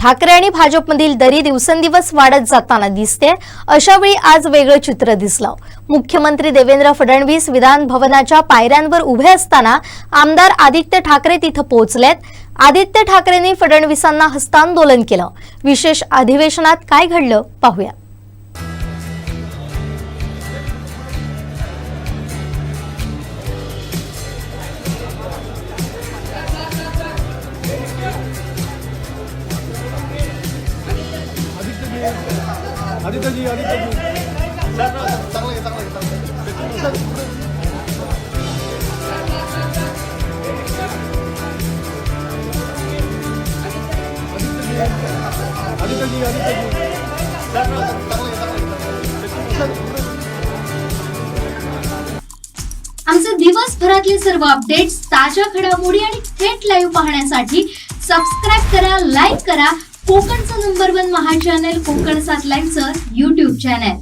ठाकरे आणि भाजपमधील दरी दिवसेंदिवस वाढत जाताना दिसते। अशा वेळी आज वेगळं चित्र दिसलं। मुख्यमंत्री देवेंद्र फडणवीस विधान भवनाच्या पायऱ्यांवर उभे असताना आमदार आदित्य ठाकरे तिथं पोहोचलेत। आदित्य ठाकरेंनी फडणवीसांना हस्तांदोलन केलं। विशेष अधिवेशनात काय घडलं पाहूया। आदित्य जी आमचे दिवसभरातले सर्व अपडेट्स, ताज्या घडामोडी आणि थेट लाईव्ह पाहण्यासाठी सबस्क्राइब करा, लाईक करा कोकणचं नंबर 1 महा चॅनल कोकण 7 लाईव्हचं YouTube चॅनल।